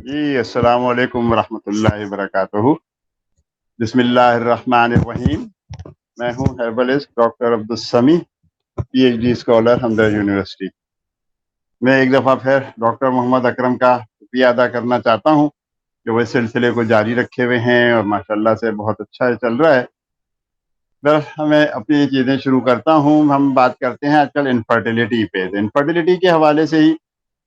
جی السلام علیکم ورحمۃ اللہ وبرکاتہ. بسم اللہ الرحمن الرحیم. میں ہوں herbalist doctor Abdussami, P H D scholar Hamdard university. میں ایک دفعہ پھر ڈاکٹر محمد اکرم کا شکریہ ادا کرنا چاہتا ہوں کہ وہ اس سلسلے کو جاری رکھے ہوئے ہیں اور ماشاءاللہ سے بہت اچھا چل رہا ہے. میں اپنی چیزیں شروع کرتا ہوں. ہم بات کرتے ہیں آج کل انفرٹیلیٹی پہ. انفرٹیلیٹی کے حوالے سے ہی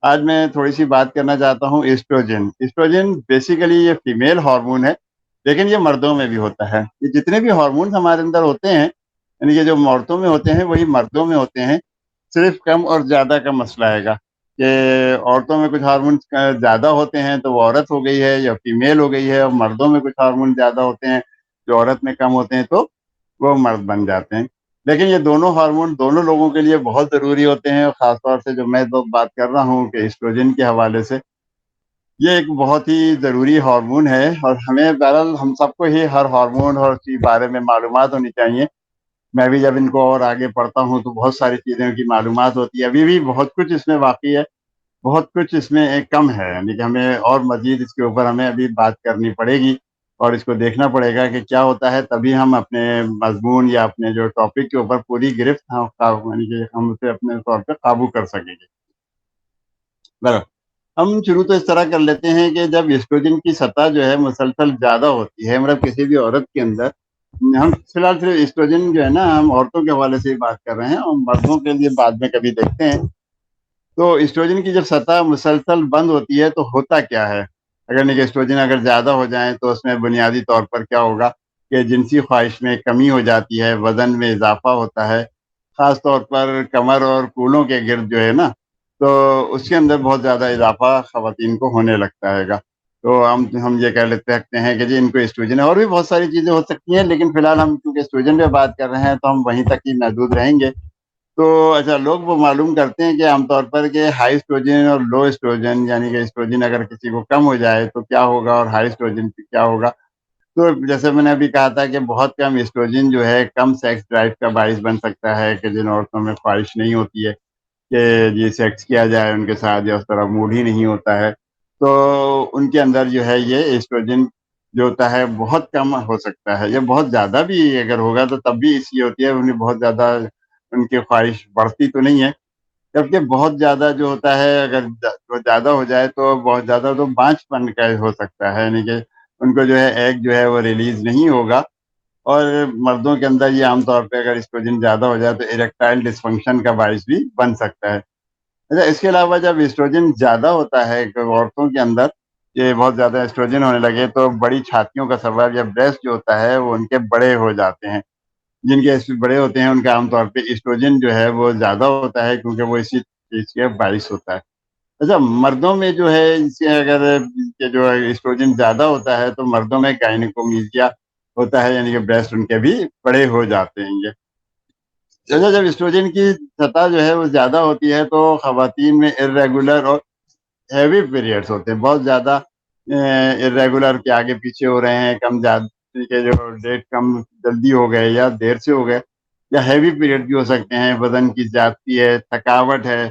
آج میں تھوڑی سی بات کرنا چاہتا ہوں. ایسٹروجن بیسیکلی یہ فیمیل ہارمون ہے، لیکن یہ مردوں میں بھی ہوتا ہے. یہ جتنے بھی ہارمونز ہمارے اندر ہوتے ہیں، یعنی کہ جو عورتوں میں ہوتے ہیں وہی مردوں میں ہوتے ہیں. صرف کم اور زیادہ کا مسئلہ آئے گا کہ عورتوں میں کچھ ہارمونز زیادہ ہوتے ہیں تو وہ عورت ہو گئی ہے یا فیمیل ہو گئی ہے، اور مردوں میں کچھ ہارمون زیادہ ہوتے ہیں جو عورت میں کم ہوتے ہیں تو وہ مرد بن جاتے ہیں. لیکن یہ دونوں ہارمون دونوں لوگوں کے لیے بہت ضروری ہوتے ہیں، اور خاص طور سے جو میں بات کر رہا ہوں کہ ایسٹروجن کے حوالے سے یہ ایک بہت ہی ضروری ہارمون ہے. اور ہمیں بہرحال ہم سب کو ہی ہر ہارمون اور اس کے بارے میں معلومات ہونی چاہیے. میں بھی جب ان کو اور آگے پڑھتا ہوں تو بہت ساری چیزوں کی معلومات ہوتی ہے. ابھی بھی بہت کچھ اس میں باقی ہے، بہت کچھ اس میں ایک کم ہے، یعنی کہ ہمیں اور مزید اس کے اوپر ہمیں ابھی بات کرنی پڑے گی اور اس کو دیکھنا پڑے گا کہ کیا ہوتا ہے. تبھی ہم اپنے مضمون یا اپنے جو ٹاپک کے اوپر پوری گرفت یعنی کہ ہم اسے اپنے طور پہ قابو کر سکیں گے. ہم شروع تو اس طرح کر لیتے ہیں کہ جب ایسٹروجن کی سطح جو ہے مسلسل زیادہ ہوتی ہے، مطلب کسی بھی عورت کے اندر، ہم فی الحال صرف ایسٹروجن جو ہے نا ہم عورتوں کے حوالے سے ہی بات کر رہے ہیں اور مردوں کے لیے بعد میں کبھی دیکھتے ہیں. تو ایسٹروجن کی جب سطح مسلسل بند ہوتی ہے تو ہوتا کیا ہے؟ اگر ایسٹروجن اگر زیادہ ہو جائیں تو اس میں بنیادی طور پر کیا ہوگا کہ جنسی خواہش میں کمی ہو جاتی ہے، وزن میں اضافہ ہوتا ہے، خاص طور پر کمر اور کولوں کے گرد جو ہے نا، تو اس کے اندر بہت زیادہ اضافہ خواتین کو ہونے لگتا ہے گا. تو ہم یہ کہہ لیتے ہیں کہ جی ان کو ایسٹروجن ہے. اور بھی بہت ساری چیزیں ہو سکتی ہیں، لیکن فی الحال ہم چونکہ ایسٹروجن پہ بات کر رہے ہیں تو ہم وہیں تک ہی محدود رہیں گے. تو اچھا، لوگ وہ معلوم کرتے ہیں کہ عام طور پر کہ ہائی ایسٹروجن اور لو ایسٹروجن، یعنی کہ ایسٹروجن اگر کسی کو کم ہو جائے تو کیا ہوگا اور ہائی ایسٹروجن پہ کیا ہوگا. تو جیسے میں نے ابھی کہا تھا کہ بہت کم ایسٹروجن جو ہے کم سیکس ڈرائیو کا باعث بن سکتا ہے کہ جن عورتوں میں خواہش نہیں ہوتی ہے کہ جی سیکس کیا جائے ان کے ساتھ، یا اس طرح موڈ ہی نہیں ہوتا ہے، تو ان کے اندر جو ہے یہ ایسٹروجن جو ہوتا ہے بہت کم ہو سکتا ہے. یہ بہت زیادہ بھی اگر ہوگا تو تب بھی اس لیے ہوتی ہے انہیں بہت زیادہ ان کی خواہش بڑھتی تو نہیں ہے. جبکہ بہت زیادہ جو ہوتا ہے اگر زیادہ ہو جائے تو بہت زیادہ تو بانچ پن کا ہو سکتا ہے، یعنی کہ ان کو جو ہے ایگ جو ہے وہ ریلیز نہیں ہوگا. اور مردوں کے اندر یہ عام طور پہ اگر ایسٹروجن زیادہ ہو جائے تو اریکٹائل ڈسفنکشن کا باعث بھی بن سکتا ہے. اچھا، اس کے علاوہ جب ایسٹروجن زیادہ ہوتا ہے عورتوں کے اندر، یہ بہت زیادہ ایسٹروجن ہونے لگے تو بڑی چھاتیوں کا سبب یا بریسٹ جو ہوتا ہے وہ ان کے بڑے ہو جاتے ہیں. جن کے بڑے ہوتے ہیں ان کا عام طور پہ ایسٹروجن جو ہے وہ زیادہ ہوتا ہے کیونکہ وہ اسی چیز کے باعث ہوتا ہے. اچھا، مردوں میں جو ہے اس کے اگر جو ایسٹروجن زیادہ ہوتا ہے تو مردوں میں گائنیکومیشیا ہوتا ہے، یعنی کہ بریسٹ ان کے بھی بڑے ہو جاتے ہیں. یہ جب ایسٹروجن کی سطح جو ہے وہ زیادہ ہوتی ہے تو خواتین میں ارریگولر اور ہیوی پیریڈز ہوتے ہیں. بہت زیادہ ارریگولر کے آگے پیچھے ہو رہے ہیں، کم زیادہ کے جو ڈیٹ کم جلدی ہو گئے یا دیر سے ہو گئے، یا ہیوی پیریڈ بھی ہو سکتے ہیں، وزن کی زیادتی ہے، تھکاوٹ ہے.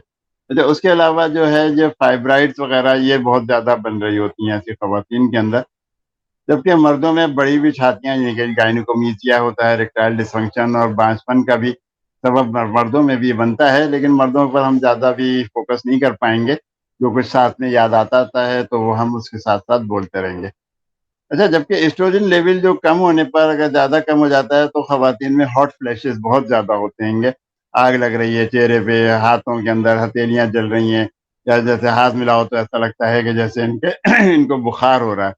اس کے علاوہ جو ہے جو فائبرائڈز وغیرہ یہ بہت زیادہ بن رہی ہوتی ہیں ایسی خواتین کے اندر. جبکہ مردوں میں بڑی بھی چھاتیاں، یعنی کہ گائنیکومیشیا ہوتا ہے، اریکٹائل ڈسفنکشن اور بانجپن کا بھی سبب مردوں میں بھی بنتا ہے، لیکن مردوں پر ہم زیادہ بھی فوکس نہیں کر پائیں گے. جو کچھ ساتھ میں یاد آتا ہے تو وہ ہم اس کے ساتھ ساتھ بولتے رہیں گے. اچھا، جبکہ ایسٹروجن لیول جو کم ہونے پر اگر زیادہ کم ہو جاتا ہے تو خواتین میں ہاٹ فلیشز بہت زیادہ ہوتے ہیں گے. آگ لگ رہی ہے چہرے پہ، ہاتھوں کے اندر ہتھیلیاں جل رہی ہیں، یا جیسے ہاتھ ملاؤ تو ایسا لگتا ہے کہ جیسے ان کو بخار ہو رہا ہے،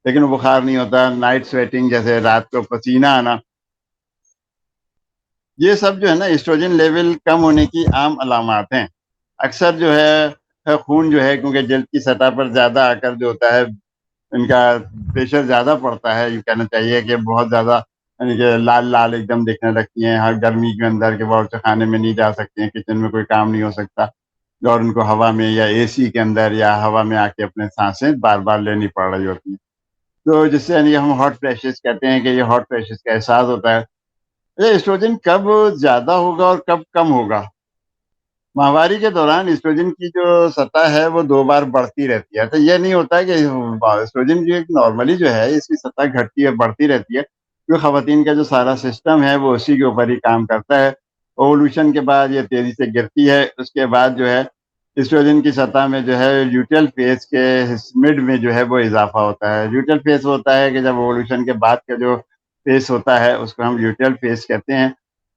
لیکن وہ بخار نہیں ہوتا. نائٹ سویٹنگ، جیسے رات کو پسینہ آنا، یہ سب جو ہے نا ایسٹروجن لیول کم ہونے کی عام علامات ہیں. اکثر جو ہے خون جو ہے کیونکہ جلد کی سطح پر زیادہ آ کر جو ہوتا ہے ان کا پریشر زیادہ پڑتا ہے. یہ کہنا چاہیے کہ بہت زیادہ، یعنی کہ لال لال ایک دم دکھنے لگتی ہیں ہر گرمی کے اندر، کے باورچی خانے میں نہیں جا سکتے ہیں، کچن میں کوئی کام نہیں ہو سکتا، اور ان کو ہوا میں یا اے سی کے اندر یا ہوا میں آ کے اپنے سانسیں بار بار لینی پڑ رہی ہوتی ہیں. تو جس سے یعنی ہم ہاٹ فلیشز کہتے ہیں کہ یہ ہاٹ فلیشز کا احساس ہوتا ہے. ایسٹروجن کب زیادہ ہوگا اور کب کم ہوگا؟ ماہواری کے دوران ایسٹروجن کی جو سطح ہے وہ 2 بار بڑھتی رہتی ہے، تو یہ نہیں ہوتا ہے کہ ایسٹروجن جو ایک نارملی جو ہے اس کی سطح گھٹتی ہے بڑھتی رہتی ہے، کیونکہ خواتین کا جو سارا سسٹم ہے وہ اسی کے اوپر ہی کام کرتا ہے۔ اوولوشن کے بعد یہ تیزی سے گرتی ہے، اس کے بعد جو ہے ایسٹروجن کی سطح میں جو ہے لیوٹیل فیز کے مڈ میں جو ہے وہ اضافہ ہوتا ہے۔ لیوٹیل فیز ہوتا ہے کہ جب اوولوشن کے بعد کا جو فیز ہوتا ہے اس کو ہم لیوٹیل فیز کہتے ہیں،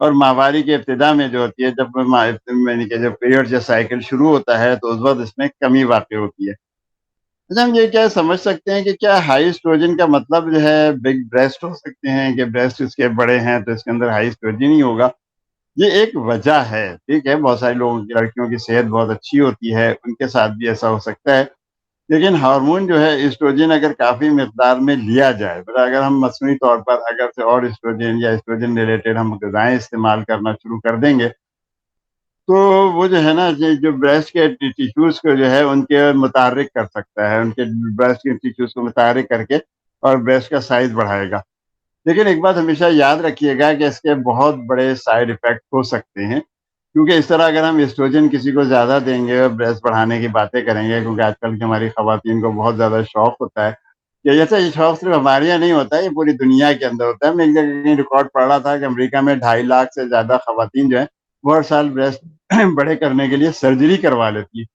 اور ماہواری کی ابتدا میں جو ہوتی ہے جب یعنی کہ جب پیریڈ یا سائیکل شروع ہوتا ہے تو اس وقت اس میں کمی واقع ہوتی ہے۔ اچھا، ہم یہ کیا سمجھ سکتے ہیں کہ کیا ہائی ایسٹروجن کا مطلب جو ہے بگ بریسٹ ہو سکتے ہیں کہ بریسٹ اس کے بڑے ہیں تو اس کے اندر ہائی ایسٹروجن ہی ہوگا؟ یہ ایک وجہ ہے، ٹھیک ہے، بہت سارے لوگوں کی لڑکیوں کی صحت بہت اچھی ہوتی ہے، ان کے ساتھ بھی ایسا ہو سکتا ہے، لیکن ہارمون جو ہے ایسٹروجن اگر کافی مقدار میں لیا جائے، مطلب اگر ہم مصنوعی طور پر اگر سے اور ایسٹروجن یا ایسٹروجن ریلیٹڈ ہم غذائیں استعمال کرنا شروع کر دیں گے تو وہ جو ہے نا جو بریسٹ کے ٹیشوز کو جو ہے ان کے متحرک کر سکتا ہے، ان کے بریسٹ کے ٹیشوز کو متحرک کر کے اور بریسٹ کا سائز بڑھائے گا۔ لیکن ایک بات ہمیشہ یاد رکھیے گا کہ اس کے بہت بڑے سائیڈ ایفیکٹ ہو سکتے ہیں، کیونکہ اس طرح اگر ہم ایسٹروجن کسی کو زیادہ دیں گے اور بریسٹ بڑھانے کی باتیں کریں گے، کیونکہ آج کل کی ہماری خواتین کو بہت زیادہ شوق ہوتا ہے کہ جیسے یہ شوق صرف ہمارے یہاں نہیں ہوتا ہے، یہ پوری دنیا کے اندر ہوتا ہے۔ میں ایک جگہ کہیں ریکارڈ پڑھ رہا تھا کہ امریکہ میں 2.5 لاکھ سے زیادہ خواتین جو ہیں وہ ہر سال بریسٹ بڑے کرنے کے لیے سرجری کروا لیتی ہے۔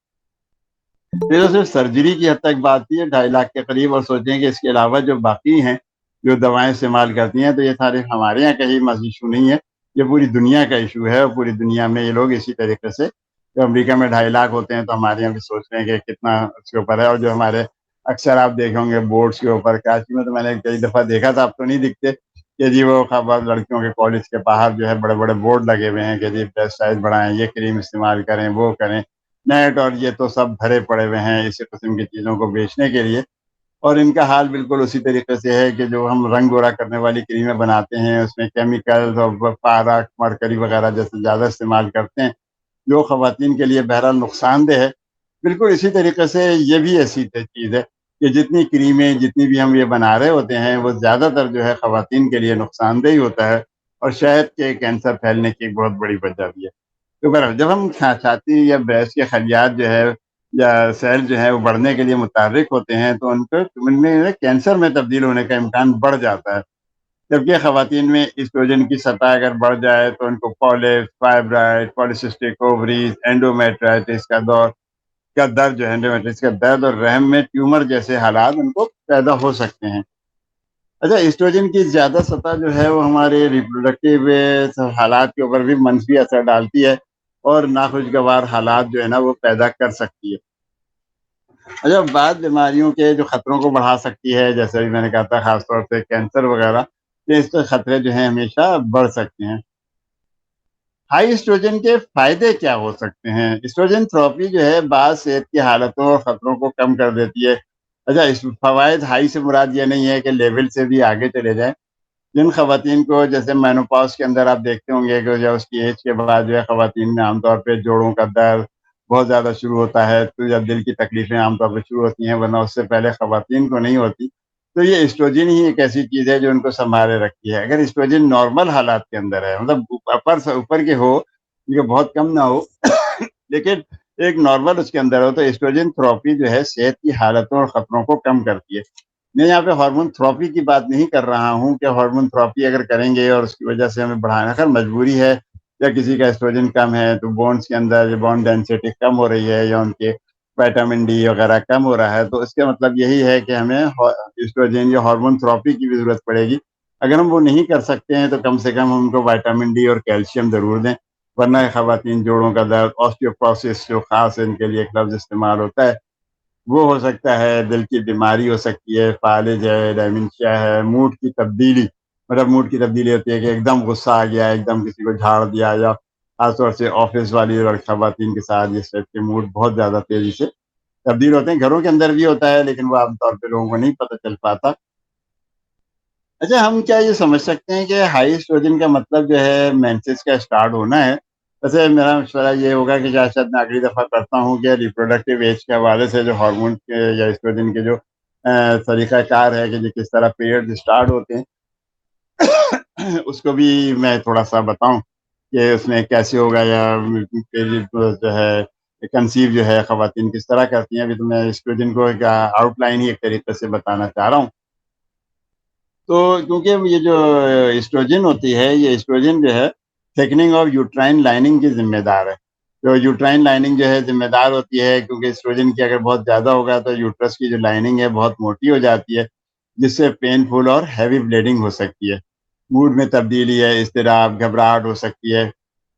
یہ تو صرف سرجری کی حد تک بات تھی، 2.5 لاکھ کے قریب، اور سوچیں کہ اس کے علاوہ جو باقی ہیں جو دوائیں استعمال کرتی ہیں، تو یہ سارے ہمارے یہاں کا ہی ایشو نہیں ہے، یہ پوری دنیا کا ایشو ہے، اور پوری دنیا میں یہ لوگ اسی طریقے سے جو امریکہ میں 2.5 لاکھ ہوتے ہیں تو ہمارے یہاں بھی سوچ رہے ہیں کہ کتنا اس کے اوپر ہے۔ اور جو ہمارے اکثر آپ دیکھیں ہوں گے بورڈز کے اوپر، کراچی میں تو میں نے کئی دفعہ دیکھا تھا، اب تو نہیں دکھتے، کہ جی وہ خبر لڑکیوں کے کالج کے باہر جو ہے بڑے بڑے بورڈ لگے ہوئے ہیں کہ جی بریسٹ سائز بڑھائیں، یہ کریم استعمال کریں، وہ کریں، نیٹ اور یہ تو سب بھرے پڑے ہوئے ہیں اسی قسم کی چیزوں کو بیچنے کے لیے۔ اور ان کا حال بالکل اسی طریقے سے ہے کہ جو ہم رنگ گورا کرنے والی کریمیں بناتے ہیں اس میں کیمیکلز اور پارا مرکری وغیرہ جیسے زیادہ استعمال کرتے ہیں، جو خواتین کے لیے بہرحال نقصان دہ ہے۔ بالکل اسی طریقے سے یہ بھی ایسی چیز ہے کہ جتنی کریمیں جتنی بھی ہم یہ بنا رہے ہوتے ہیں وہ زیادہ تر جو ہے خواتین کے لیے نقصان دہ ہی ہوتا ہے، اور شہد کے کینسر پھیلنے کی ایک بہت بڑی وجہ بھی ہے۔ تو بہرحال جب ہم چھاتی یا بریسٹ کے خلیات جو ہے یا سیل جو ہے وہ بڑھنے کے لیے متحرک ہوتے ہیں تو ان میں کینسر میں تبدیل ہونے کا امکان بڑھ جاتا ہے، جبکہ خواتین میں ایسٹروجن کی سطح اگر بڑھ جائے تو ان کو پالپس، فائبرائڈ، پالیسسٹک اووریز، اینڈومیٹرائٹس کا درد جو ہے اینڈومیٹرائٹس کا درد اور رحم میں ٹیومر جیسے حالات ان کو پیدا ہو سکتے ہیں۔ اچھا، ایسٹروجن کی زیادہ سطح جو ہے وہ ہمارے ریپروڈکٹیو حالات کے اوپر بھی منفی اثر ڈالتی ہے اور ناخوشگوار حالات جو ہے نا وہ پیدا کر سکتی ہے۔ اچھا، بعض بیماریوں کے جو خطروں کو بڑھا سکتی ہے، جیسے بھی میں نے کہا تھا خاص طور پہ کینسر وغیرہ، کہ اس کے خطرے جو ہیں ہمیشہ بڑھ سکتے ہیں۔ ہائی ایسٹروجن کے فائدے کیا ہو سکتے ہیں؟ ایسٹروجن تھراپی جو ہے بعض صحت کی حالتوں اور خطروں کو کم کر دیتی ہے۔ اچھا، اس فوائد ہائی سے مراد یہ نہیں ہے کہ لیول سے بھی آگے چلے جائیں۔ جن خواتین کو جیسے مینوپاز کے اندر آپ دیکھتے ہوں گے کہ جو اس کی ایج کے بعد جو ہے خواتین میں عام طور پہ جوڑوں کا درد بہت زیادہ شروع ہوتا ہے، تو جب دل کی تکلیفیں عام طور پہ شروع ہوتی ہیں، ورنہ اس سے پہلے خواتین کو نہیں ہوتی، تو یہ ایسٹروجن ہی ایک ایسی چیز ہے جو ان کو سنبھالے رکھتی ہے۔ اگر ایسٹروجن نارمل حالات کے اندر ہے، مطلب اوپر سے اوپر کے ہو، یہ بہت کم نہ ہو لیکن ایک نارمل اس کے اندر ہو، تو ایسٹروجن تھراپی جو ہے صحت کی حالتوں اور خطروں کو کم کرتی ہے۔ میں یہاں پہ ہارمون تھراپی کی بات نہیں کر رہا ہوں کہ ہارمون تھراپی اگر کریں گے اور اس کی وجہ سے ہمیں بڑھانا، خیر مجبوری ہے، یا کسی کا ایسٹروجن کم ہے تو بونس کے اندر بون ڈینسٹی کم ہو رہی ہے، یا ان کے وائٹامن ڈی وغیرہ کم ہو رہا ہے، تو اس کا مطلب یہی ہے کہ ہمیں ایسٹروجن یا ہارمون تھراپی کی بھی ضرورت پڑے گی۔ اگر ہم وہ نہیں کر سکتے ہیں تو کم سے کم ہم کو وائٹامن ڈی اور کیلشیم ضرور دیں، ورنہ خواتین جوڑوں کا درد، آسٹیوپروسس جو خاص ان کے لیے ایک لفظ استعمال ہوتا ہے، وہ ہو سکتا ہے، دل کی بیماری ہو سکتی ہے، فالج ہے، ڈائمنشیا ہے، موڈ کی تبدیلی، مطلب موڈ کی تبدیلی ہوتی ہے کہ ایک دم غصہ آ گیا، ایک دم کسی کو جھاڑ دیا، یا خاص طور سے آفس والی اور خواتین کے ساتھ اس ٹائپ کے موڈ بہت زیادہ تیزی سے تبدیل ہوتے ہیں۔ گھروں کے اندر بھی ہوتا ہے لیکن وہ عام طور پہ لوگوں کو نہیں پتہ چل پاتا۔ اچھا، ہم کیا یہ سمجھ سکتے ہیں کہ ہائی ایسٹروجن کا مطلب جو ہے مینسز کا اسٹارٹ ہونا ہے؟ ویسے میرا مشورہ یہ ہوگا کہ جیسے میں اگلی دفعہ کرتا ہوں کہ ریپروڈکٹیو ایج کے حوالے سے جو ہارمون کے یا ایسٹروجن کے جو طریقہ کار ہے کہ جو کس طرح پیریڈ اسٹارٹ ہوتے ہیں اس کو بھی میں تھوڑا سا بتاؤں۔ کہ اس میں کیسے ہوگا یا جو ہے کنسیو جو ہے خواتین کس طرح کرتی ہیں. ابھی تو میں اسٹروجن کو ایک آؤٹ لائن ہی ایک طریقے سے بتانا چاہ رہا ہوں. تو کیونکہ یہ جو اسٹروجن ہوتی ہے یہ اسٹروجن جو ہے تھکننگ آف یوٹرائن لائننگ کی ذمہ دار ہے. تو یوٹرائن لائننگ جو ہے ذمہ دار ہوتی ہے کیونکہ اسٹروجن کی اگر بہت زیادہ ہوگا تو یوٹرس کی جو لائننگ ہے بہت موٹی ہو جاتی ہے جس سے پین فل اور ہیوی بلیڈنگ ہو سکتی ہے. موڈ میں تبدیلی ہے, اضطراب, گھبراہٹ ہو سکتی ہے.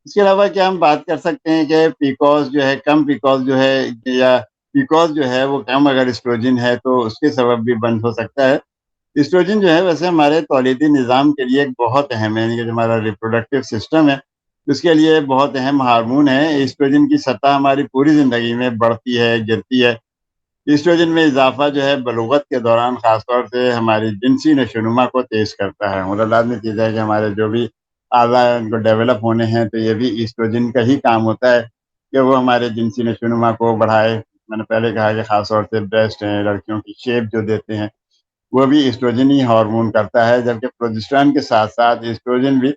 اس کے علاوہ کیا ہم بات کر سکتے ہیں کہ پیکوز جو ہے کم پیکوز جو ہے یا پیکوز جو ہے وہ کم اگر اسٹروجن ہے تو اس کے سبب بھی بند ہو سکتا ہے. اسٹروجن جو ہے ویسے ہمارے تولیدی نظام کے لیے ایک بہت اہم ہے, یعنی کہ جو ہمارا ریپروڈکٹیو سسٹم ہے اس کے لیے بہت اہم ہارمون ہے. اسٹروجن کی سطح ہماری پوری زندگی میں بڑھتی ہے, گرتی ہے. اسٹروجن میں اضافہ جو ہے بلوغت کے دوران خاص طور سے ہماری جنسی نشوونما کو تیز کرتا ہے. مطلب لازمی چیز ہے کہ ہمارے جو بھی اعضاء ان کو ڈیولپ ہونے ہیں تو یہ بھی ایسٹروجن کا ہی کام ہوتا ہے کہ وہ ہمارے جنسی نشوونما کو بڑھائے. میں نے پہلے کہا کہ خاص طور سے بریسٹ ہیں, لڑکیوں کی شیپ جو دیتے ہیں وہ بھی ایسٹروجن ہی ہارمون کرتا ہے, جبکہ پروجسٹرون کے ساتھ ساتھ ایسٹروجن بھی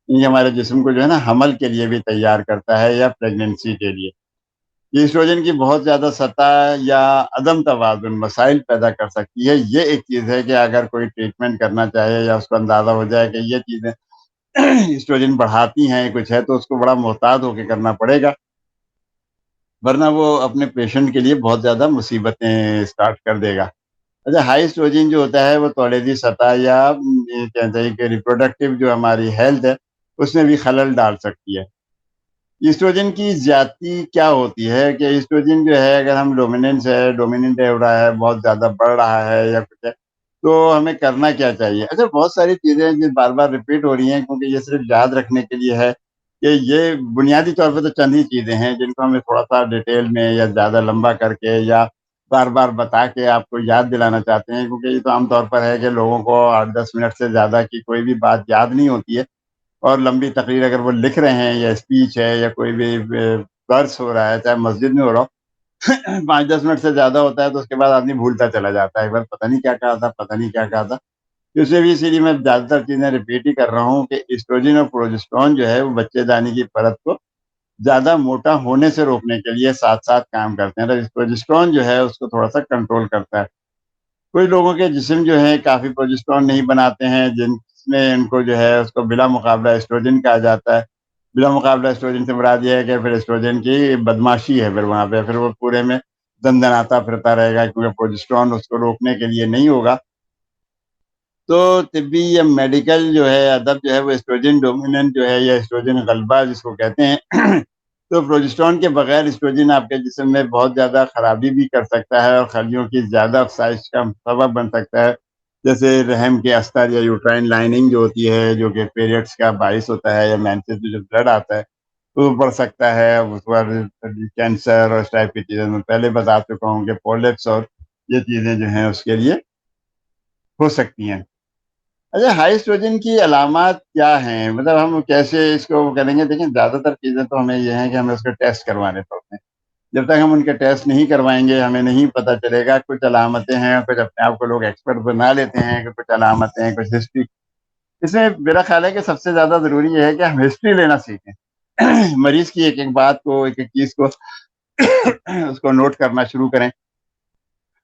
یہ ہمارے جسم کو جو ہے نا حمل کے لیے بھی تیار کرتا ہے یا پریگنینسی کے لیے. ایسٹروجن کی بہت زیادہ سطح یا عدم توازن مسائل پیدا کر سکتی ہے. یہ ایک چیز ہے کہ اگر کوئی ٹریٹمنٹ کرنا چاہے یا اس کو اندازہ ہو جائے کہ یہ چیزیں ایسٹروجن بڑھاتی ہیں کچھ ہے تو اس کو بڑا محتاط ہو کے کرنا پڑے گا, ورنہ وہ اپنے پیشنٹ کے لیے بہت زیادہ مصیبتیں اسٹارٹ کر دے گا. اچھا, ہائی ایسٹروجن جو ہوتا ہے وہ تولیدی سطح یا کہتے ہیں کہ ریپروڈکٹیو جو ہماری ہیلتھ ہے اس میں بھی خلل ڈال سکتی ہے. ایسٹروجن کی زیادتی کیا ہوتی ہے کہ ایسٹروجن جو ہے اگر ہم ڈومیننٹ ہو رہا ہے, بہت زیادہ بڑھ رہا ہے یا کچھ ہے تو ہمیں کرنا کیا چاہیے. اچھا, بہت ساری چیزیں جو بار بار ریپیٹ ہو رہی ہیں کیونکہ یہ صرف یاد رکھنے کے لیے ہے کہ یہ بنیادی طور پہ تو چند ہی چیزیں ہیں جن کو ہمیں تھوڑا سا ڈیٹیل میں یا زیادہ لمبا کر کے یا بار بار بتا کے آپ کو یاد دلانا چاہتے ہیں, کیونکہ یہ تو عام طور پر ہے کہ لوگوں کو 8-10 منٹ سے زیادہ کی کوئی بھی بات یاد نہیں ہوتی ہے. اور لمبی تقریر اگر وہ لکھ رہے ہیں یا اسپیچ ہے یا کوئی بھی درس ہو رہا ہے چاہے مسجد میں ہو رہا ہو 5-10 منٹ سے زیادہ ہوتا ہے تو اس کے بعد آدمی بھولتا چلا جاتا ہے, ایک بار پتہ نہیں کیا کہا تھا, پتہ نہیں کیا کہا تھا. اس لیے بھی اسی لیے میں زیادہ تر چیزیں ریپیٹ ہی کر رہا ہوں کہ ایسٹروجن اور پروجسٹرون جو ہے وہ بچے دانی کی پرت کو زیادہ موٹا ہونے سے روکنے کے لیے ساتھ ساتھ کام کرتے ہیں. پروجسٹرون جو ہے اس کو تھوڑا سا کنٹرول کرتا ہے. کوئی لوگوں کے جسم جو ہے کافی پروجسٹرون نہیں بناتے ہیں جن میں ان کو جو ہے اس کو بلا مقابلہ ایسٹروجن کہا جاتا ہے. بلا مقابلہ ایسٹروجن سے مراد یہ ہے کہ پھر ایسٹروجن کی بدماشی ہے, پھر وہاں پہ پھر وہ پورے میں دندناتا پھرتا رہے گا کیونکہ پروجسٹرون اس کو روکنے کے لیے نہیں ہوگا. تو طبی یا میڈیکل جو ہے ادب جو ہے وہ ایسٹروجن ڈومیننٹ جو ہے یا ایسٹروجن غلبہ جس کو کہتے ہیں تو پروجسٹرون کے بغیر ایسٹروجن آپ کے جسم میں بہت زیادہ خرابی بھی کر سکتا ہے اور خلیوں کی زیادہ افسائش کا سبب بن سکتا ہے, جیسے رحم کے استر یا یوٹرائن لائننگ جو ہوتی ہے جو کہ پیریڈس کا باعث ہوتا ہے یا مینسز میں جو بلڈ آتا ہے وہ بڑھ سکتا ہے. اس پر کینسر اور اس ٹائپ کی چیزیں میں پہلے بتا چکا ہوں کہ پولپس اور یہ چیزیں جو ہیں اس کے لیے ہو سکتی ہیں. اچھا, ہائی ایسٹروجن کی علامات کیا ہیں, مطلب ہم کیسے اس کو کریں گے. دیکھیں زیادہ تر چیزیں تو ہمیں یہ ہیں کہ ہمیں اس کے ٹیسٹ کروانے پڑتے ہیں. جب تک ہم ان کے ٹیسٹ نہیں کروائیں گے ہمیں نہیں پتہ چلے گا. کچھ علامتیں ہیں, کچھ اپنے آپ کو لوگ ایکسپرٹ بنا لیتے ہیں کہ کچھ علامتیں ہیں, کچھ ہسٹری. اس میں میرا خیال ہے کہ سب سے زیادہ ضروری یہ ہے کہ ہم ہسٹری لینا سیکھیں. مریض کی ایک ایک بات کو, ایک ایک چیز کو اس کو نوٹ کرنا شروع کریں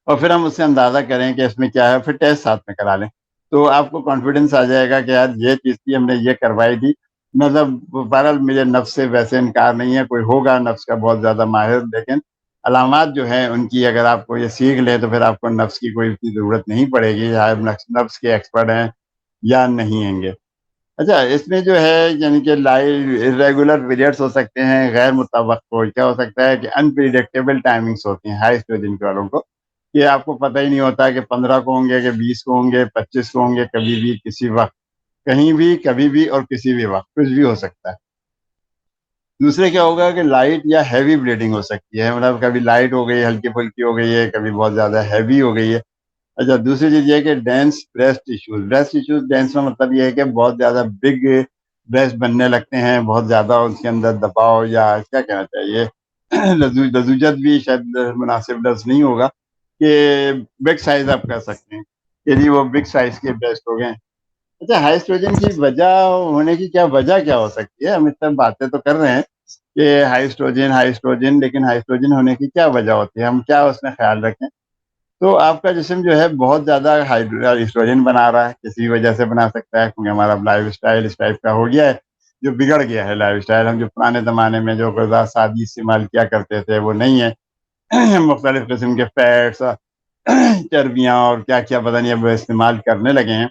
اور پھر ہم اس سے اندازہ کریں کہ اس میں کیا ہے, پھر ٹیسٹ ساتھ میں کرا لیں تو آپ کو کانفیڈنس آ جائے گا کہ یار یہ چیز تھی, ہم نے یہ کروائی تھی. مطلب بہرحال مجھے نفس سے ویسے انکار نہیں ہے, کوئی ہوگا نفس کا بہت زیادہ ماہر, لیکن علامات جو ہیں ان کی اگر آپ کو یہ سیکھ لیں تو پھر آپ کو نفس کی کوئی ضرورت نہیں پڑے گی, آپ نفس کے ایکسپرٹ ہیں یا نہیں ہیں گے. اچھا, اس میں جو ہے یعنی کہ ریگولر پیریڈس ہو سکتے ہیں, غیر متوقع کیا ہو سکتا ہے کہ انپریڈکٹیبل ٹائمنگس ہوتی ہیں ہائی ایسٹروجن کے والوں کو, کہ آپ کو پتہ ہی نہیں ہوتا کہ 15 کو ہوں گے کہ 20 کو ہوں گے 25 کو ہوں گے, کبھی بھی کسی وقت کہیں بھی کبھی بھی اور کسی بھی وقت کچھ بھی ہو سکتا ہے. دوسرے کیا ہوگا کہ لائٹ یا ہیوی بلیڈنگ ہو سکتی ہے, مطلب کبھی لائٹ ہو گئی, ہلکی پھلکی ہو گئی ہے, کبھی بہت زیادہ ہیوی ہو گئی ہے. اچھا, دوسری چیز یہ ہے کہ ڈینس بریسٹ ٹیشوز ڈینس میں مطلب یہ ہے کہ بہت زیادہ بگ بریسٹ بننے لگتے ہیں, بہت زیادہ اس کے اندر دباؤ یا کیا کہنا چاہیے لزوجت بھی شاید مناسب لفظ نہیں ہوگا کہ بگ سائز آپ کہہ سکتے ہیں کہ جی وہ بگ سائز کے بریسٹ ہو گئے. اچھا ہائی اسٹروجن کی وجہ ہونے کی وجہ کیا ہو سکتی ہے؟ ہم اس طرح باتیں تو کر رہے ہیں کہ ہائی اسٹروجن، لیکن ہائی اسٹروجن ہونے کی کیا وجہ ہوتی ہے؟ ہم کیا اس میں خیال رکھیں؟ تو آپ کا جسم جو ہے بہت زیادہ ایسٹروجن بنا رہا ہے، کسی وجہ سے بنا سکتا ہے، کیونکہ ہمارا لائف اسٹائل اس ٹائپ کا ہو گیا ہے، جو بگڑ گیا ہے لائف اسٹائل. ہم جو پرانے زمانے میں جو غذا سادی استعمال کیا کرتے تھے وہ نہیں ہے. مختلف قسم کے فیٹس، چربیاں اور کیا کیا پتہ نہیں اب استعمال کرنے لگے ہیں.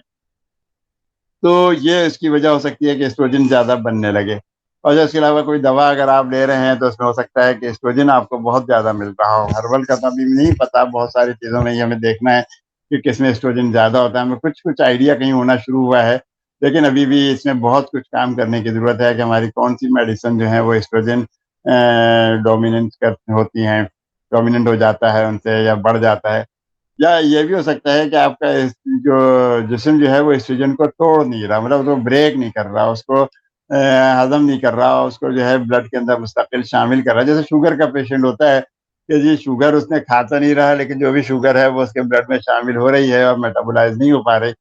تو یہ اس کی وجہ ہو سکتی ہے کہ ایسٹروجن زیادہ بننے لگے. اور اس کے علاوہ کوئی دوا اگر آپ لے رہے ہیں تو اس میں ہو سکتا ہے کہ ایسٹروجن آپ کو بہت زیادہ مل رہا ہو. ہربل کا تو ابھی نہیں پتا، بہت ساری چیزوں میں یہ ہمیں دیکھنا ہے کہ کس میں ایسٹروجن زیادہ ہوتا ہے. ہمیں کچھ آئیڈیا کہیں ہونا شروع ہوا ہے، لیکن ابھی بھی اس میں بہت کچھ کام کرنے کی ضرورت ہے کہ ہماری کون سی میڈیسن جو ہے وہ ایسٹروجن ڈومیننٹ ہوتی ہیں، ڈومیننٹ ہو جاتا ہے ان سے یا بڑھ جاتا ہے. یا یہ بھی ہو سکتا ہے کہ آپ کا جو جسم جو ہے وہ ایسٹروجن کو توڑ نہیں رہا، مطلب وہ بریک نہیں کر رہا، اس کو ہضم نہیں کر رہا، اس کو جو ہے بلڈ کے اندر مستقل شامل کر رہا ہے. جیسے شوگر کا پیشنٹ ہوتا ہے کہ جی شوگر اس نے کھاتا نہیں رہا، لیکن جو بھی شوگر ہے وہ اس کے بلڈ میں شامل ہو رہی ہے اور میٹابولائز نہیں ہو پا رہی.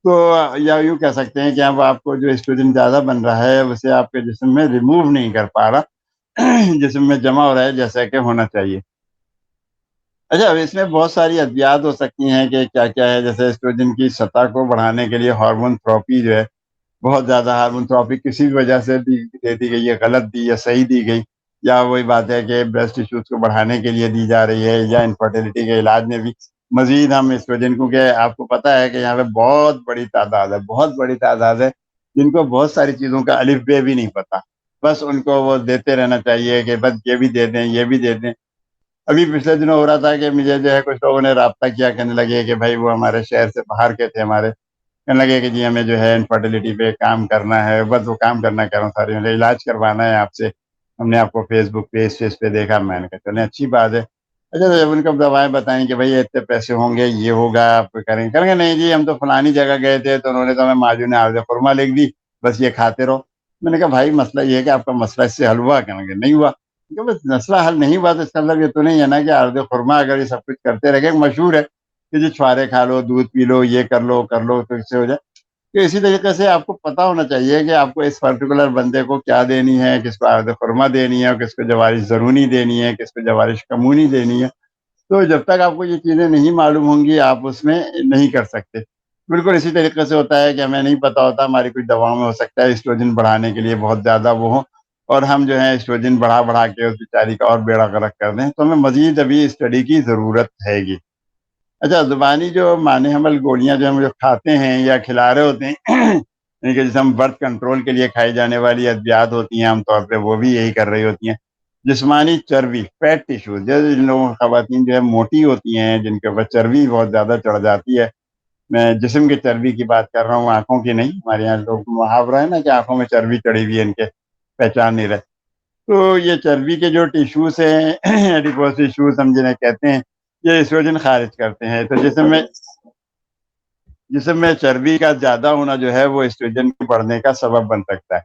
تو یا یوں کہہ سکتے ہیں کہ اب آپ کو جو ایسٹروجن زیادہ بن رہا ہے اسے آپ کے جسم میں ریموو نہیں کر پا رہا، جسم میں جمع ہو رہا ہے جیسا کہ ہونا چاہیے. اچھا اب اس میں بہت ساری ادویات ہو سکتی ہیں کہ کیا کیا ہے. جیسے ایسٹروجن کی سطح کو بڑھانے کے لیے ہارمون تھراپی جو ہے، بہت زیادہ ہارمون تھراپی کسی بھی وجہ سے دے دی گئی ہے، غلط دی یا صحیح دی گئی، یا وہی بات ہے کہ بریسٹ ٹیشوز کو بڑھانے کے لیے دی جا رہی ہے، یا انفرٹیلٹی کے علاج میں بھی مزید ہم ایسٹروجن، کیونکہ آپ کو پتہ ہے کہ یہاں پہ بہت بڑی تعداد ہے، بہت بڑی تعداد ہے جن کو بہت ساری چیزوں کا الف بے بھی نہیں پتا، بس ان کو وہ دیتے رہنا چاہیے کہ بس یہ بھی دے دیں یہ بھی دے دیں. ابھی پچھلے دنوں ہو رہا تھا کہ مجھے جو ہے کچھ لوگوں نے رابطہ کیا، کہنے لگے کہ بھائی وہ ہمارے شہر سے باہر کے تھے، ہمارے کہنے لگے کہ جی ہمیں جو ہے انفرٹیلٹی پہ کام کرنا ہے، بس وہ کام کرنا کہہ رہا ہوں ساری علاج کروانا ہے آپ سے، ہم نے آپ کو فیس بک پیج پہ دیکھا. میں نے کہا چلیں اچھی بات ہے. اچھا جب ان کو دوائیں بتائیں کہ بھائی اتنے پیسے ہوں گے، یہ ہوگا، آپ کریں گے نہیں جی ہم تو فلانی جگہ گئے تھے تو انہوں نے تو ہمیں ماجو نے آرز خرما لکھ دی، بس یہ کھاتے رہو. میں نے کہا بھائی مسئلہ یہ ہے کہ آپ کا مسئلہ اس سے حل ہوا؟ کہنے لگے نہیں ہوا. کہ بس مسئلہ حل نہیں ہوا تو اس کا مطلب یہ تو نہیں ہے نا کہ آرز خرما اگر یہ سب کچھ کرتے رہے. مشہور ہے کہ جی چھوارے کھا لو، دودھ پی لو، یہ کر لو تو اس سے ہو جائے. کہ اسی طریقے سے آپ کو پتا ہونا چاہیے کہ آپ کو اس پرٹیکولر بندے کو کیا دینی ہے، کس کو عرض خرما دینی ہے، اور کس کو جوارش ضرونی دینی ہے، کس کو جوارش کمونی دینی ہے. تو جب تک آپ کو یہ چیزیں نہیں معلوم ہوں گی آپ اس میں نہیں کر سکتے. بالکل اسی طریقے سے ہوتا ہے کہ ہمیں نہیں پتا ہوتا، ہماری کچھ دواؤں میں ہو سکتا ہے ایسٹروجن بڑھانے کے لیے بہت زیادہ وہ ہو، اور ہم جو ہے ایسٹروجن بڑھا کے اس بیچاری کا اور بیڑا غرق کر دیں. تو ہمیں مزید ابھی اسٹڈی کی ضرورت ہے گی. اچھا زبانی جو معنی حمل گولیاں جو ہم جو کھاتے ہیں یا کھلا رہے ہوتے ہیں، یعنی کہ جیسے ہم برتھ کنٹرول کے لیے کھائی جانے والی ادویات ہوتی ہیں عام طور پہ وہ بھی یہی کر رہی ہوتی ہیں. جسمانی چربی، فیٹ ٹیشو، جن لوگوں خواتین جو ہے موٹی ہوتی ہیں، جن کے اوپر چربی بہت زیادہ چڑھ جاتی ہے. میں جسم کی چربی کی بات کر رہا ہوں، آنکھوں کی نہیں. ہمارے یہاں لوگ محاورہ ہے نا کہ آنکھوں میں چربی چڑھی ہوئی ہے ان کے، پہچان نہیں رہے. تو یہ چربی کے جو ٹیشوز ہیں، ایڈیپوس ٹیشوز ہم جنہیں کہتے ہیں، یہ ایسٹروجن خارج کرتے ہیں. تو جسم میں چربی کا زیادہ ہونا جو ہے وہ ایسٹروجن کے بڑھنے کا سبب بن سکتا ہے.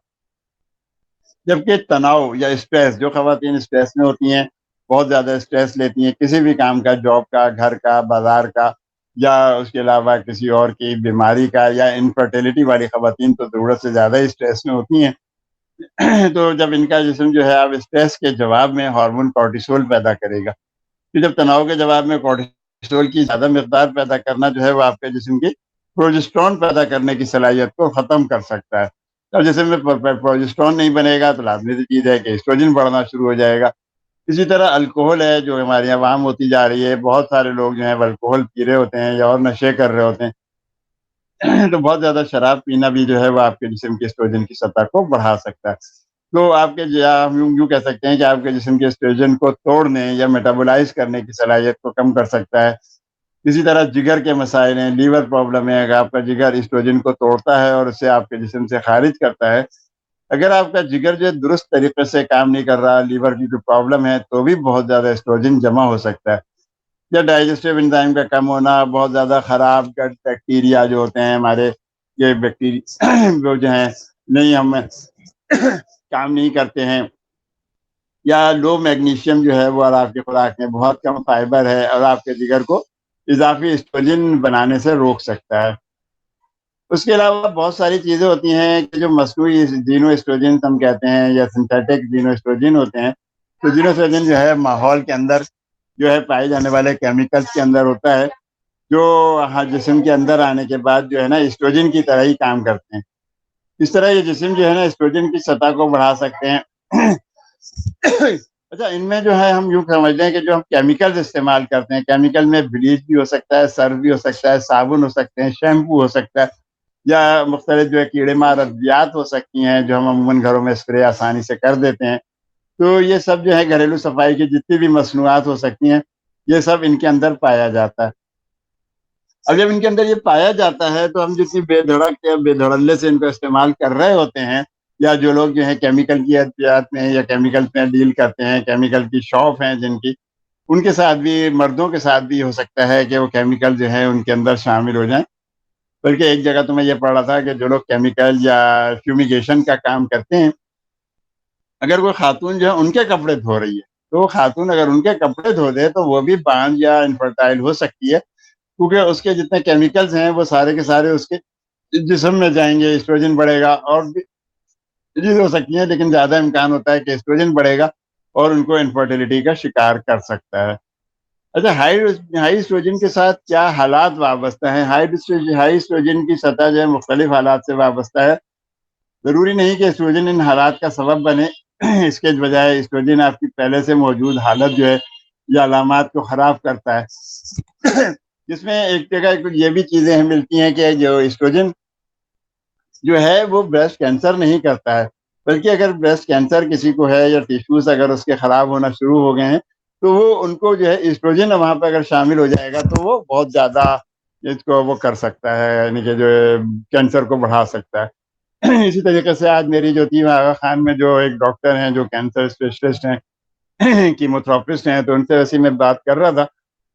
جبکہ تناؤ یا اسٹریس، جو خواتین اسٹریس میں ہوتی ہیں، بہت زیادہ اسٹریس لیتی ہیں کسی بھی کام کا، جاب کا، گھر کا، بازار کا، یا اس کے علاوہ کسی اور کی بیماری کا، یا انفرٹیلٹی والی خواتین تو ضرورت سے زیادہ اسٹریس میں ہوتی ہیں. تو جب ان کا جسم جو ہے اب اسٹریس کے جواب میں ہارمون کورٹیسول پیدا کرے گا، کہ جب تناؤ کے جواب میں کورٹیسول کی زیادہ مقدار پیدا کرنا جو ہے وہ آپ کے جسم کی پروجسٹرون پیدا کرنے کی صلاحیت کو ختم کر سکتا ہے. اب جسم میں پروجسٹرون نہیں بنے گا تو لازمی سی چیز ہے کہ ایسٹروجن بڑھنا شروع ہو جائے گا. اسی طرح الکوہل ہے جو ہمارے یہاں عام ہوتی جا رہی ہے. بہت سارے لوگ جو ہیں الکوہل پی رہے ہوتے ہیں یا اور نشے کر رہے ہوتے ہیں. تو بہت زیادہ شراب پینا بھی جو ہے وہ آپ کے جسم کے ایسٹروجن کی سطح کو بڑھا سکتا ہے. تو آپ کے ہم یوں کہہ سکتے ہیں کہ آپ کے جسم کے ایسٹروجن کو توڑنے یا میٹابولائز کرنے کی صلاحیت کو کم کر سکتا ہے. اسی طرح جگر کے مسائل ہیں، لیور پرابلم ہے، اگر آپ کا جگر ایسٹروجن کو توڑتا ہے اور اسے آپ کے جسم سے خارج کرتا ہے. اگر آپ کا جگر جو درست طریقے سے کام نہیں کر رہا، لیور کی جو پرابلم ہے، تو بھی بہت زیادہ ایسٹروجن جمع ہو سکتا ہے. یا ڈائجسٹو انزائم کا کم ہونا، بہت زیادہ خراب گٹ بیکٹیریا جو ہوتے ہیں ہمارے، یہ بیکٹیریا وہ جو ہیں نہیں ہم کام نہیں کرتے ہیں. یا لو میگنیشیم جو ہے وہ آپ کے خوراک میں بہت کم فائبر ہے اور آپ کے جگر کو اضافی ایسٹروجن بنانے سے روک سکتا ہے. اس کے علاوہ بہت ساری چیزیں ہوتی ہیں کہ جو مصنوعی جینو ایسٹروجن ہم کہتے ہیں یا سنتھیٹک جینو ایسٹروجن ہوتے ہیں. تو جینو ایسٹروجن جو ہے ماحول کے اندر جو ہے پائے جانے والے کیمیکلز کے اندر ہوتا ہے جو جسم کے اندر آنے کے بعد جو ہے نا ایسٹروجن کی طرح ہی کام کرتے ہیں. اس طرح یہ جسم جو ہے نا ایسٹروجن کی سطح کو بڑھا سکتے ہیں. اچھا ان میں جو ہے ہم یوں سمجھ لیں کہ جو ہم کیمیکلز استعمال کرتے ہیں کیمیکل میں بلیچ بھی ہو سکتا ہے سرف بھی ہو سکتا ہے صابن ہو سکتے ہیں شیمپو ہو سکتا ہے یا مختلف جو ہے کیڑے مار ادویات ہو سکتی ہیں جو ہم عموماً گھروں میں اسپرے آسانی سے کر دیتے ہیں. تو یہ سب جو ہے گھریلو صفائی کی جتنی بھی مصنوعات ہو سکتی ہیں یہ سب ان کے اندر پایا جاتا ہے. اب جب ان کے اندر یہ پایا جاتا ہے تو ہم جتنی بے دھڑک یا بے دھڑلے سے ان کو استعمال کر رہے ہوتے ہیں یا جو لوگ جو ہے کیمیکل کی ادویات میں یا کیمیکل میں ڈیل کرتے ہیں کیمیکل کی شاپ ہیں جن کی ان کے ساتھ بھی مردوں کے ساتھ بھی ہو سکتا ہے کہ وہ کیمیکل جو ہے ان کے اندر شامل ہو جائیں. بلکہ ایک جگہ تو میں یہ پڑھ رہا تھا کہ جو لوگ کیمیکل یا فیومیگیشن کا کام کرتے ہیں اگر کوئی خاتون جو ہے ان کے کپڑے دھو رہی ہے تو وہ خاتون اگر ان کے کپڑے دھو دے تو وہ بھی بانج یا انفرٹائل ہو سکتی ہے کیونکہ اس کے جتنے کیمیکلز ہیں وہ سارے کے سارے اس کے جسم میں جائیں گے. ایسٹروجن بڑھے گا اور بھی چیز ہو سکتی ہیں لیکن زیادہ امکان ہوتا ہے کہ ایسٹروجن بڑھے گا اور ان کو انفرٹیلٹی کا شکار کر سکتا ہے. اچھا ہائی ایسٹروجن کے ساتھ کیا حالات وابستہ ہیں؟ ہائی ایسٹروجن کی سطح جو ہے مختلف حالات سے وابستہ ہے. ضروری نہیں کہ ایسٹروجن ان حالات کا سبب بنے. اس کے بجائے ایسٹروجن آپ کی پہلے سے موجود حالت جو ہے یا علامات کو خراب کرتا ہے جس میں ایک جگہ یہ بھی چیزیں ملتی ہیں کہ جو ایسٹروجن جو ہے وہ بریسٹ کینسر نہیں کرتا ہے بلکہ اگر بریسٹ کینسر کسی کو ہے یا ٹیشوز اگر اس کے خراب ہونا شروع ہو گئے ہیں تو وہ ان کو جو ہے ایسٹروجن وہاں پہ اگر شامل ہو جائے گا تو وہ بہت زیادہ اس کو وہ کر سکتا ہے یعنی کہ جو کینسر کو بڑھا سکتا ہے. اسی طریقے سے آج میری جو تھی آغا خان میں جو ایک ڈاکٹر ہیں جو کینسر اسپیشلسٹ ہیں کیموتھراپسٹ ہیں تو ان سے ویسے میں بات کر رہا تھا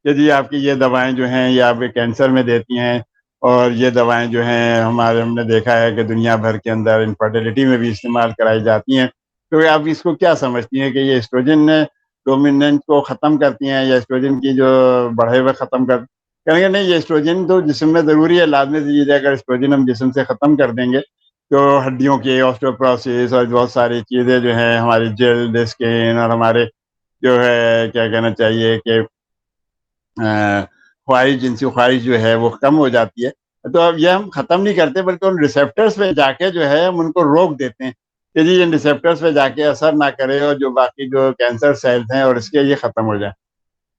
کہ جی آپ کی یہ دوائیں جو ہیں یہ آپ کینسر میں دیتی ہیں اور یہ دوائیں جو ہیں ہم نے دیکھا ہے کہ دنیا بھر کے اندر انفرٹیلٹی میں بھی استعمال کرائی جاتی ہیں. تو آپ اس کو کیا سمجھتی ہیں کہ یہ ایسٹروجن ڈومیننٹ کو ختم کرتی ہیں یا ایسٹروجن کی جو بڑھے ہوئے ختم کہیں گے نہیں یہ ایسٹروجن تو جسم میں ضروری ہے لازمی چیز ہے. اگر ایسٹروجن ہم جسم سے ختم کر دیں گے تو ہڈیوں کی آسٹیوپروسس اور بہت ساری چیزیں جو ہیں ہماری جلد اسکن اور ہمارے جو ہے کیا کہنا چاہیے کہ خواہش جنسی خواہش جو ہے وہ کم ہو جاتی ہے. تو اب یہ ہم ختم نہیں کرتے بلکہ ان ریسیپٹرز پہ جا کے جو ہے ہم ان کو روک دیتے ہیں کہ جی ان ریسیپٹرز پہ جا کے اثر نہ کرے اور جو باقی جو کینسر سیلز ہیں اور اس کے یہ ختم ہو جائیں.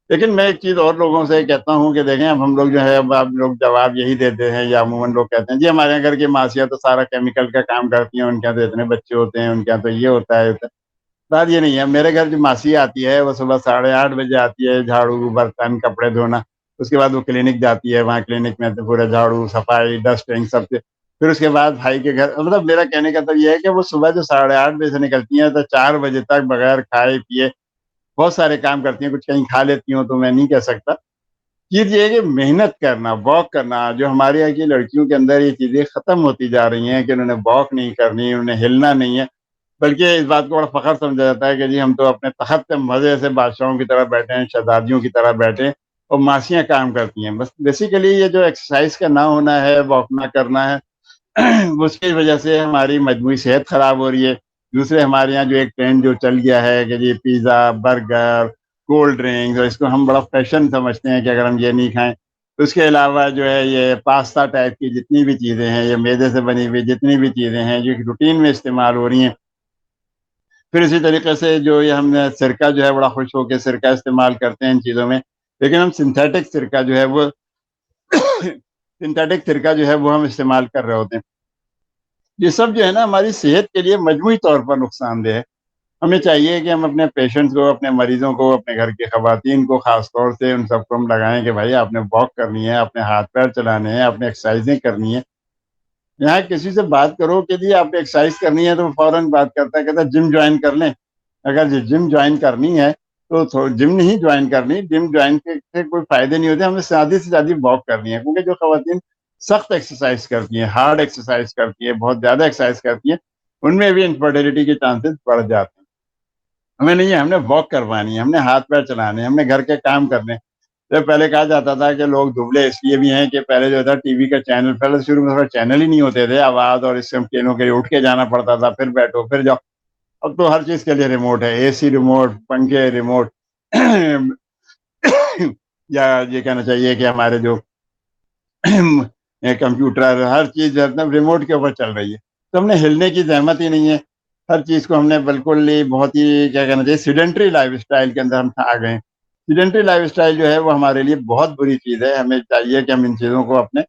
لیکن میں ایک چیز اور لوگوں سے کہتا ہوں کہ دیکھیں اب ہم لوگ جو ہے اب آپ لوگ جواب یہی دیتے ہیں یا عموماً لوگ کہتے ہیں جی ہمارے گھر کی ماسیاں تو سارا کیمیکل کا کام کرتی ہیں ان کے یہاں تو اتنے بچے ہوتے ہیں ان کے یہاں تو یہ ہوتا ہے. بات یہ نہیں ہے. میرے گھر جو ماسی آتی ہے وہ صبح 8:30 بجے آتی ہے جھاڑو برتن کپڑے دھونا اس کے بعد وہ کلینک جاتی ہے وہاں کلینک میں پورا جھاڑو صفائی ڈسٹنگ سب سے پھر اس کے بعد بھائی کے گھر مطلب میرا کہنے کا تو یہ ہے کہ وہ صبح جو 8:30 بجے سے نکلتی ہیں تو 4 بجے تک بغیر کھائے پیے بہت سارے کام کرتی ہیں. کچھ کہیں کھا لیتی ہوں تو میں نہیں کہہ سکتا. چیز یہ ہے کہ محنت کرنا واک کرنا جو ہمارے یہاں کی لڑکیوں کے اندر یہ چیزیں ختم ہوتی جا رہی ہیں کہ انہوں نے واک نہیں کرنی انہیں ہلنا نہیں ہے بلکہ اس بات کو بڑا فخر سمجھا جاتا ہے کہ جی ہم تو اپنے تخت پہ مزے سے بادشاہوں کی طرح بیٹھے ہیں شہزادیوں کی طرح بیٹھے اور ماسیاں کام کرتی ہیں. بس بیسیکلی یہ جو ایکسرسائز کا نہ ہونا ہے واک نہ کرنا ہے اس کی وجہ سے ہماری مجموعی صحت خراب ہو رہی ہے. دوسرے ہمارے یہاں جو ایک ٹرینڈ جو چل گیا ہے کہ جی پیزا برگر کولڈ ڈرنکس اور اس کو ہم بڑا فیشن سمجھتے ہیں کہ اگر ہم یہ نہیں کھائیں اس کے علاوہ جو ہے یہ پاستا ٹائپ کی جتنی بھی چیزیں ہیں یہ میدے سے بنی ہوئی جتنی بھی چیزیں ہیں جو روٹین میں استعمال ہو رہی ہیں. پھر اسی طریقے سے جو یہ ہم نے سرکہ جو ہے بڑا خوش ہو کے سرکہ استعمال کرتے ہیں ان چیزوں میں لیکن ہم سنتھیٹک سرکہ جو ہے وہ سنتھیٹک سرکہ جو ہے وہ ہم استعمال کر رہے ہوتے ہیں. یہ سب جو ہے نا ہماری صحت کے لیے مجموعی طور پر نقصان دہ ہے. ہمیں چاہیے کہ ہم اپنے پیشنٹس کو اپنے مریضوں کو اپنے گھر کی خواتین کو خاص طور سے ان سب کو ہم لگائیں کہ بھائی آپ نے واک کرنی ہے اپنے ہاتھ پیر چلانے ہیں اپنے ایکسرسائزیں کرنی ہے. یہاں کسی سے بات کرو کہ جی آپ ایکسرسائز کرنی ہے تو فوراً بات کرتا ہے کہتا ہے جم جوائن کر لیں. اگر جم جوائن کرنی ہے تو جم نہیں جوائن کرنی. جم جوائن سے کوئی فائدے نہیں ہوتے. ہمیں زیادہ سے زیادہ واک کرنی ہے کیونکہ جو خواتین سخت ایکسرسائز کرتی ہیں ہارڈ ایکسرسائز کرتی ہیں بہت زیادہ ایکسرسائز کرتی ہیں ان میں بھی انفرٹیلٹی کے چانسز بڑھ جاتے ہیں. ہمیں نہیں ہے ہم نے واک کروانی ہے ہم نے ہاتھ پیر چلانے ہم نے گھر کے کام کرنے. جب پہلے کہا جاتا تھا کہ لوگ دبلے اس لیے بھی ہیں کہ پہلے جو تھا ٹی وی کا چینل، پہلے شروع میں تھوڑا چینل ہی نہیں ہوتے تھے، آواز اور اس سے ٹرینوں کے لیے اٹھ کے جانا پڑتا تھا، پھر بیٹھو پھر جاؤ. اب تو ہر چیز کے لیے ریموٹ ہے، اے سی ریموٹ، پنکھے ریموٹ یا یہ کہنا چاہیے کہ ہمارے جو کمپیوٹر، ہر چیز ریموٹ کے اوپر چل رہی ہے. تو ہم نے ہلنے کی زحمت ہی نہیں ہے، ہر چیز کو ہم نے بالکل ہی بہت ہی کیا کہنا چاہیے سیڈنٹری لائف اسٹائل کے اندر ہم آ گئے ہیں. سیڈنٹری لائف اسٹائل جو ہے وہ ہمارے لیے بہت بری چیز ہے. ہمیں چاہیے کہ ہم ان چیزوں کو اپنے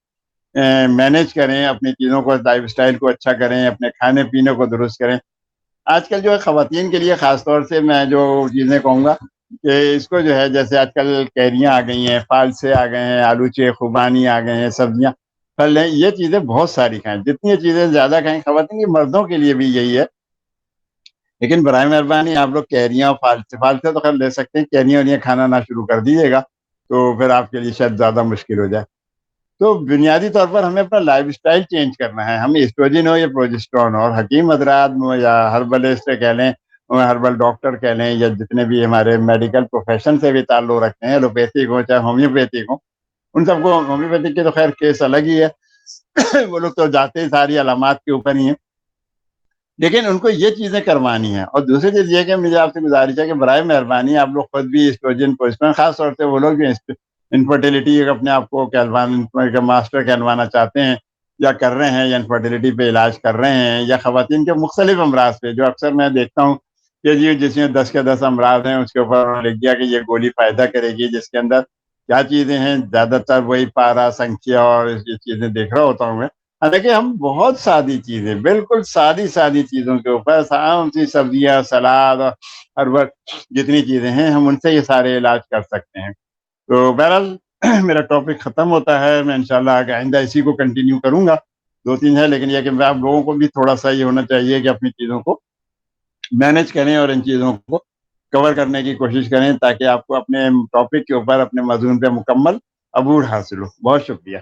مینیج کریں، اپنی چیزوں کو لائف اسٹائل کو اچھا کریں، اپنے کھانے پینے کو درست کریں. آج کل جو ہے خواتین کے لیے خاص طور سے میں جو چیزیں کہوں گا کہ اس کو جو ہے جیسے آج کل کیریاں آ گئی ہیں، فالسے آ گئے ہیں، آلوچے خوبانی آ گئے ہیں، سبزیاں پھل ہیں، یہ چیزیں بہت ساری کھائیں، جتنی چیزیں زیادہ کھائیں. خواتین کی، مردوں کے لیے بھی یہی ہے، لیکن برائے مہربانی آپ لوگ کیریاں فالسے تو خیر لے سکتے ہیں، کیریاں ویریاں کھانا نہ شروع کر دیجیے گا تو پھر آپ کے لیے شاید زیادہ مشکل ہو جائے. تو بنیادی طور پر ہمیں اپنا لائف اسٹائل چینج کرنا ہے. ہم ایسٹروجن ہو یا پروجسٹرون ہو، اور حکیم حضرات یا ہربل سے کہہ لیں، ہربل ڈاکٹر کہہ لیں، یا جتنے بھی ہمارے میڈیکل پروفیشن سے بھی تعلق رکھتے ہیں، ایلوپیتھک ہو چاہے ہومیوپیتھک ہو، ان سب کو ہومیوپیتھک کے تو خیر کیس الگ ہی ہے وہ لوگ تو جاتے ہی ساری علامات کے اوپر ہی ہیں، لیکن ان کو یہ چیزیں کروانی ہیں. اور دوسری چیز یہ کہ مجھے آپ سے گزارش ہے کہ برائے مہربانی آپ لوگ خود بھی ایسٹروجن پوزیشن، خاص طور سے وہ لوگ جو انفرٹیلٹی اپنے آپ کو ماسٹر کہلوانا چاہتے ہیں یا کر رہے ہیں، یا انفرٹیلٹی پہ علاج کر رہے ہیں، یا خواتین کے مختلف امراض پہ، جو اکثر میں دیکھتا ہوں کہ جی جس میں 10 کے 10 امراض ہیں اس کے اوپر انہوں نے لکھ دیا کہ یہ گولی فائدہ کرے گی، جس کے اندر کیا چیزیں ہیں زیادہ تر وہی پارا سنکھیا اور یہ چیزیں دیکھ رہا ہوتا ہوں میں. حالانکہ ہم بہت سادی چیزیں، بالکل سادی چیزوں کے اوپر عام سی سبزیاں، سلاد اور ہر وقت جتنی چیزیں ہیں ہم ان سے یہ سارے علاج کر سکتے ہیں. تو بہرحال میرا ٹاپک ختم ہوتا ہے، میں انشاءاللہ آئندہ اسی کو کنٹینیو کروں گا. 2-3 ہے، لیکن یہ کہ آپ لوگوں کو بھی تھوڑا سا یہ ہونا چاہیے کہ اپنی چیزوں کو مینج کریں اور ان چیزوں کو کور کرنے کی کوشش کریں، تاکہ آپ کو اپنے ٹاپک کے اوپر، اپنے مضمون پہ مکمل عبور حاصل ہو. بہت شکریہ.